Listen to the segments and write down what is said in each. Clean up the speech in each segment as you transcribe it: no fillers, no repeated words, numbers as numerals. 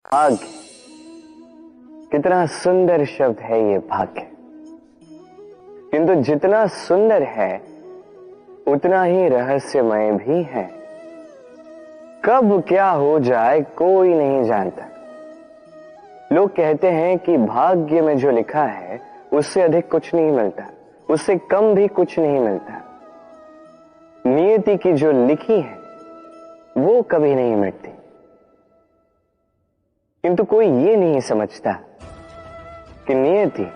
भाग्य, कितना सुंदर शब्द है ये भाग्य। किंतु जितना सुंदर है उतना ही रहस्यमय भी है। कब क्या हो जाए कोई नहीं जानता। लोग कहते हैं कि भाग्य में जो लिखा है उससे अधिक कुछ नहीं मिलता, उससे कम भी कुछ नहीं मिलता। नियति की जो लिखी है वो कभी नहीं मिटती। किंतु कोई ये नहीं समझता कि नियति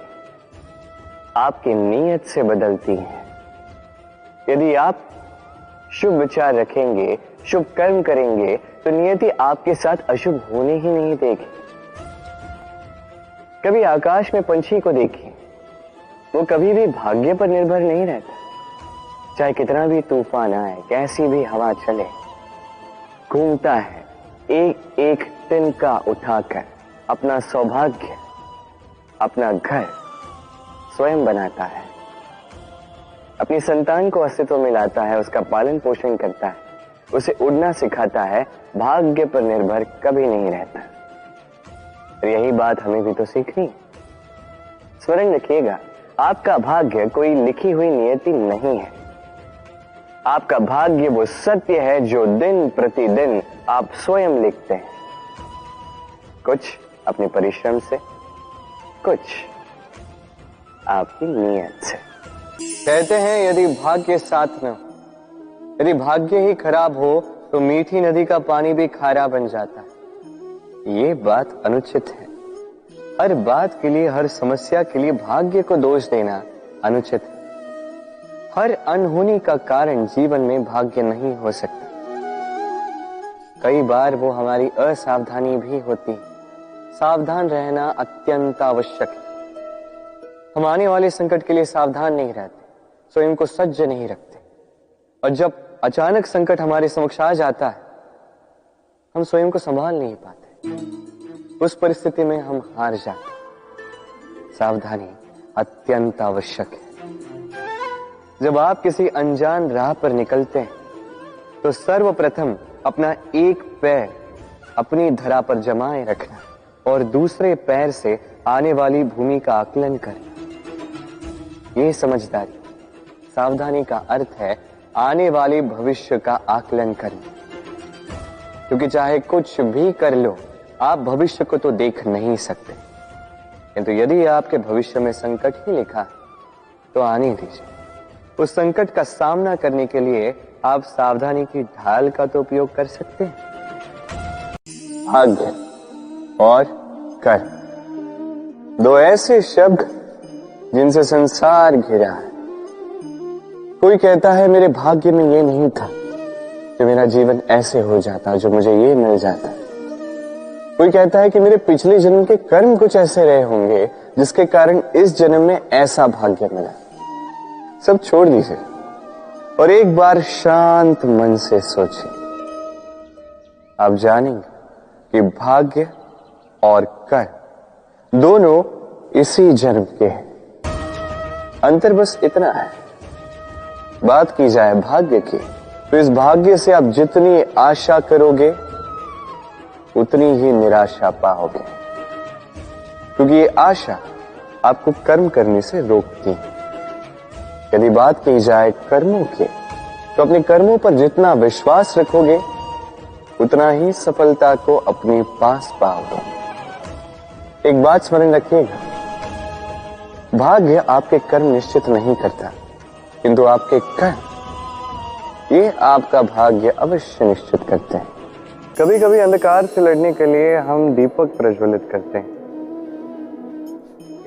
आपकी नीयत से बदलती है। यदि आप शुभ विचार रखेंगे, शुभ कर्म करेंगे, तो नियति आपके साथ अशुभ होने ही नहीं देगी। कभी आकाश में पंछी को देखिए, वो कभी भी भाग्य पर निर्भर नहीं रहता। चाहे कितना भी तूफान आए, कैसी भी हवा चले, घूमता है एक एक तिनका उठाकर अपना सौभाग्य, अपना घर स्वयं बनाता है, अपनी संतान को अस्तित्व में लाता है, उसका पालन पोषण करता है, उसे उड़ना सिखाता है, भाग्य पर निर्भर कभी नहीं रहता। और यही बात हमें भी तो सीखनी। स्मरण रखिएगा, आपका भाग्य कोई लिखी हुई नियति नहीं है। आपका भाग्य वो सत्य है जो दिन प्रतिदिन आप स्वयं लिखते हैं, कुछ अपने परिश्रम से, कुछ आपकी नियत से। कहते हैं यदि भाग्य साथ न हो, यदि भाग्य ही खराब हो तो मीठी नदी का पानी भी खारा बन जाता है। ये बात अनुचित है। हर बात के लिए, हर समस्या के लिए भाग्य को दोष देना अनुचित है। हर अनहोनी का कारण जीवन में भाग्य नहीं हो सकता। कई बार वो हमारी असावधानी भी होती है। सावधान रहना अत्यंत आवश्यक है। हम आने वाले संकट के लिए सावधान नहीं रहते, स्वयं को सज्ज नहीं रखते, और जब अचानक संकट हमारे समक्ष आ जाता है हम स्वयं को संभाल नहीं पाते। उस परिस्थिति में हम हार जाते। सावधानी अत्यंत आवश्यक है। जब आप किसी अनजान राह पर निकलते हैं तो सर्वप्रथम अपना एक पैर अपनी धरा पर जमाए रखना और दूसरे पैर से आने वाली भूमि का आकलन करना। यह समझदारी, सावधानी का अर्थ है आने वाले भविष्य का आकलन करना। क्योंकि चाहे कुछ भी कर लो, आप भविष्य को तो देख नहीं सकते। किंतु यदि आपके भविष्य में संकट ही लिखा तो आने दीजिए। उस संकट का सामना करने के लिए आप सावधानी की ढाल का तो उपयोग कर सकते हैं। भाग्य और कर्म, दो ऐसे शब्द जिनसे संसार घिरा है। कोई कहता है मेरे भाग्य में ये नहीं था कि मेरा जीवन ऐसे हो जाता, जो मुझे ये मिल जाता। कोई कहता है कि मेरे पिछले जन्म के कर्म कुछ ऐसे रहे होंगे जिसके कारण इस जन्म में ऐसा भाग्य मिला। सब छोड़ दीजिए और एक बार शांत मन से सोचिए। आप जानेंगे कि भाग्य और कर्म दोनों इसी जन्म के हैं। अंतर बस इतना है। बात की जाए भाग्य की, तो इस भाग्य से आप जितनी आशा करोगे उतनी ही निराशा पाओगे, क्योंकि ये आशा आपको कर्म करने से रोकती है। यदि बात की जाए कर्मों की, तो अपने कर्मों पर जितना विश्वास रखोगे उतना ही सफलता को अपने पास पाओगे। एक बात स्मरण रखिएगा, भाग्य आपके कर्म निश्चित नहीं करता, किंतु आपके कर्म ये आपका भाग्य अवश्य निश्चित करते हैं। कभी कभी अंधकार से लड़ने के लिए हम दीपक प्रज्वलित करते हैं।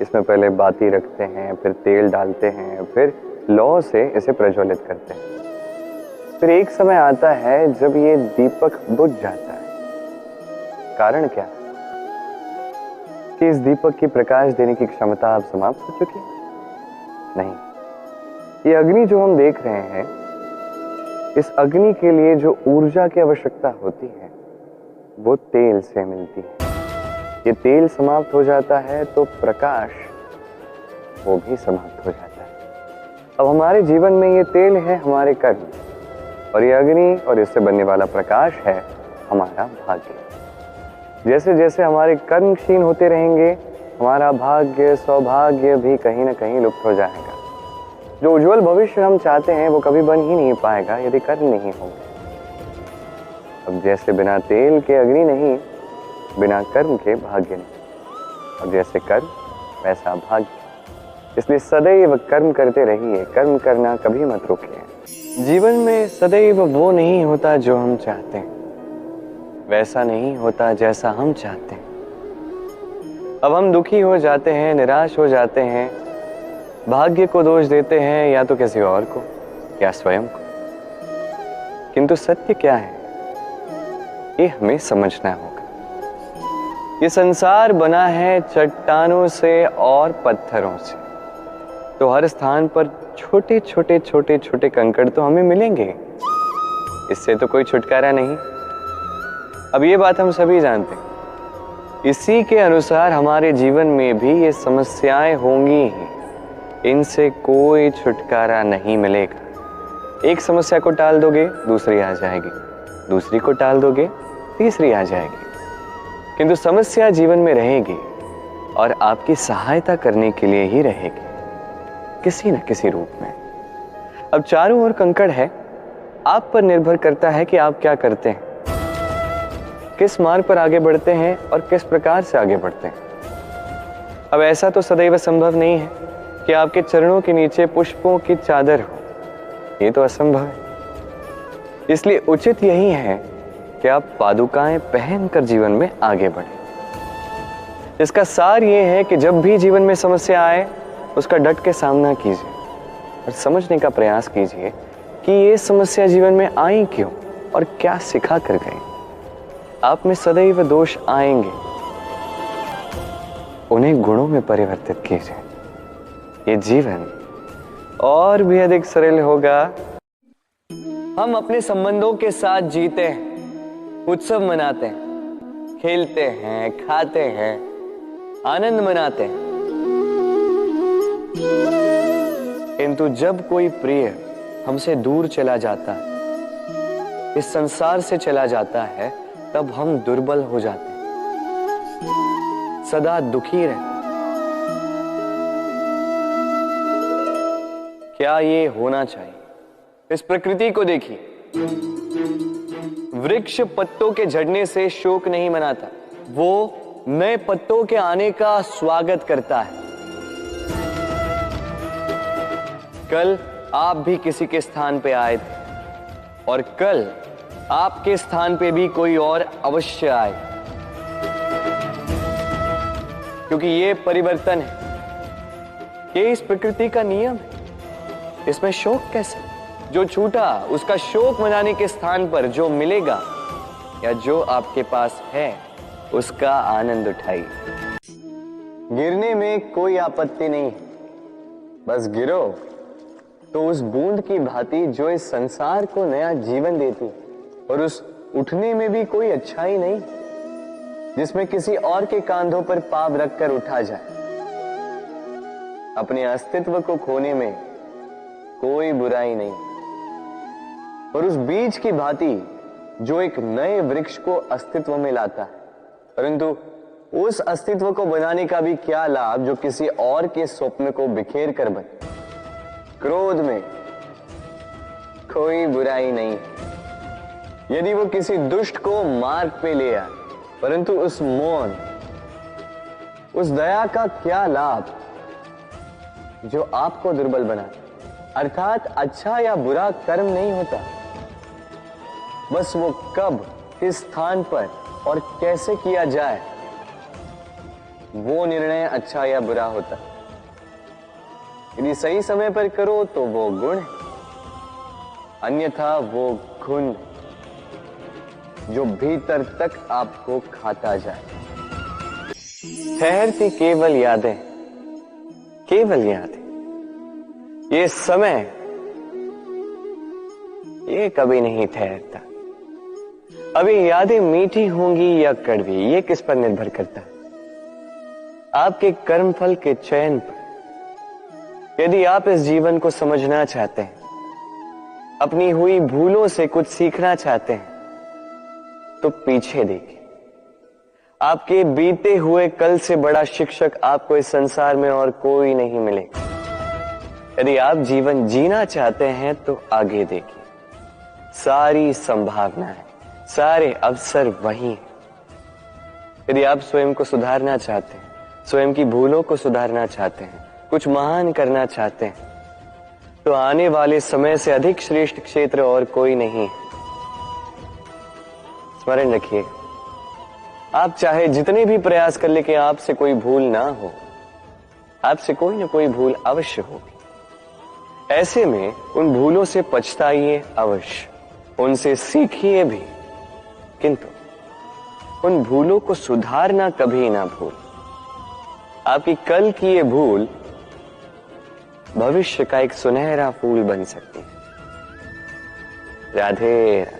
इसमें पहले बाती रखते हैं, फिर तेल डालते हैं, फिर लौ से इसे प्रज्वलित करते हैं। फिर एक समय आता है जब ये दीपक बुझ जाता है। कारण क्या? कि इस दीपक की प्रकाश देने की क्षमता अब समाप्त हो चुकी है? नहीं। ये अग्नि जो हम देख रहे हैं, इस अग्नि के लिए जो ऊर्जा की आवश्यकता होती है वो तेल से मिलती है। ये तेल समाप्त हो जाता है तो प्रकाश वो भी समाप्त हो जाता है। अब हमारे जीवन में ये तेल है हमारे कर्म, और ये अग्नि और इससे बनने वाला प्रकाश है हमारा भाग्य। जैसे जैसे हमारे कर्म क्षीण होते रहेंगे, हमारा भाग्य सौभाग्य भी कहीं ना कहीं लुप्त हो जाएगा। जो उज्जवल भविष्य हम चाहते हैं वो कभी बन ही नहीं पाएगा यदि कर्म नहीं होंगे। अब जैसे बिना तेल के अग्नि नहीं, बिना कर्म के भाग्य नहीं। अब जैसे कर्म वैसा भाग्य। इसलिए सदैव कर्म करते रहिए, कर्म करना कभी मत रोकिए। जीवन में सदैव वो नहीं होता जो हम चाहते हैं, वैसा नहीं होता जैसा हम चाहते हैं। अब हम दुखी हो जाते हैं, निराश हो जाते हैं, भाग्य को दोष देते हैं, या तो किसी और को या स्वयं को। किंतु सत्य क्या है ये हमें समझना होगा। ये संसार बना है चट्टानों से और पत्थरों से, तो हर स्थान पर छोटे छोटे छोटे छोटे कंकड़ तो हमें मिलेंगे, इससे तो कोई छुटकारा नहीं। अब ये बात हम सभी जानते हैं। इसी के अनुसार हमारे जीवन में भी ये समस्याएं होंगी ही, इनसे कोई छुटकारा नहीं मिलेगा। एक समस्या को टाल दोगे दूसरी आ जाएगी, दूसरी को टाल दोगे तीसरी आ जाएगी, किंतु समस्या जीवन में रहेगी और आपकी सहायता करने के लिए ही रहेगी, किसी न किसी रूप में। अब चारों ओर कंकड़ है, आप पर निर्भर करता है कि आप क्या करते हैं, किस मार्ग पर आगे बढ़ते हैं और किस प्रकार से आगे बढ़ते हैं। अब ऐसा तो सदैव संभव नहीं है कि आपके चरणों के नीचे पुष्पों की चादर हो, ये तो असंभव है। इसलिए उचित यही है कि आप पादुकाएं पहनकर जीवन में आगे बढ़ें। इसका सार ये है कि जब भी जीवन में समस्या आए उसका डट के सामना कीजिए और समझने का प्रयास कीजिए कि ये समस्या जीवन में आई क्यों और क्या सिखा कर गई। आप में सदैव दोष आएंगे, उन्हें गुणों में परिवर्तित कीजिए, ये जीवन और भी अधिक सरल होगा। हम अपने संबंधों के साथ जीते हैं, उत्सव मनाते हैं, खेलते हैं, खाते हैं, आनंद मनाते हैं, किंतु जब कोई प्रिय हमसे दूर चला जाता है, इस संसार से चला जाता है, तब हम दुर्बल हो जाते हैं, सदा दुखी रहते हैं। क्या ये होना चाहिए? इस प्रकृति को देखिए, वृक्ष पत्तों के झड़ने से शोक नहीं मनाता, वो नए पत्तों के आने का स्वागत करता है। कल आप भी किसी के स्थान पे आए थे और कल आपके स्थान पे भी कोई और अवश्य आए, क्योंकि ये परिवर्तन है, ये इस प्रकृति का नियम है। इसमें शोक कैसे? जो छूटा उसका शोक मनाने के स्थान पर जो मिलेगा या जो आपके पास है उसका आनंद उठाइए। गिरने में कोई आपत्ति नहीं है, बस गिरो तो उस बूंद की भांति जो इस संसार को नया जीवन देती, और उस उठने में भी कोई अच्छाई नहीं जिसमें किसी और के कांधों पर पाव रखकर उठा जाए। अपने अस्तित्व को खोने में कोई बुराई नहीं, और उस बीज की भांति जो एक नए वृक्ष को अस्तित्व में लाता है, परंतु उस अस्तित्व को बनाने का भी क्या लाभ जो किसी और के स्वप्न को बिखेर कर बने। क्रोध में कोई बुराई नहीं, यदि वो किसी दुष्ट को मार्ग पे ले आए, परंतु उस मौन, उस दया का क्या लाभ जो आपको दुर्बल बना। अर्थात अच्छा या बुरा कर्म नहीं होता, बस वो कब, किस स्थान पर और कैसे किया जाए, वो निर्णय अच्छा या बुरा होता। यदि सही समय पर करो तो वो गुण है, अन्यथा वो घुन जो भीतर तक आपको खाता जाए। ठहरती केवल यादें, केवल यादें। ये समय ये कभी नहीं ठहरता। अभी यादें मीठी होंगी या कड़वी, ये किस पर निर्भर करता है? आपके कर्मफल के चयन पर। यदि आप इस जीवन को समझना चाहते हैं, अपनी हुई भूलों से कुछ सीखना चाहते हैं, तो पीछे देखिए आपके बीते हुए कल से बड़ा शिक्षक आपको इस संसार में और कोई नहीं मिलेगा। यदि आप जीवन जीना चाहते हैं तो आगे देखिए, सारी संभावनाएं, सारे अवसर वही हैं। यदि आप स्वयं को सुधारना चाहते हैं, स्वयं की भूलों को सुधारना चाहते हैं, कुछ महान करना चाहते हैं, तो आने वाले समय से अधिक श्रेष्ठ क्षेत्र और कोई नहीं है। स्मरण रखिए, आप चाहे जितने भी प्रयास कर ले कि आपसे कोई भूल ना हो, आपसे कोई ना कोई भूल अवश्य होगी। ऐसे में उन भूलों से पछताइए अवश्य, उनसे सीखिए भी, किंतु उन भूलों को सुधारना कभी ना भूल। आपकी कल की ये भूल भविष्य का एक सुनहरा फूल बन सकती है। राधे राधे।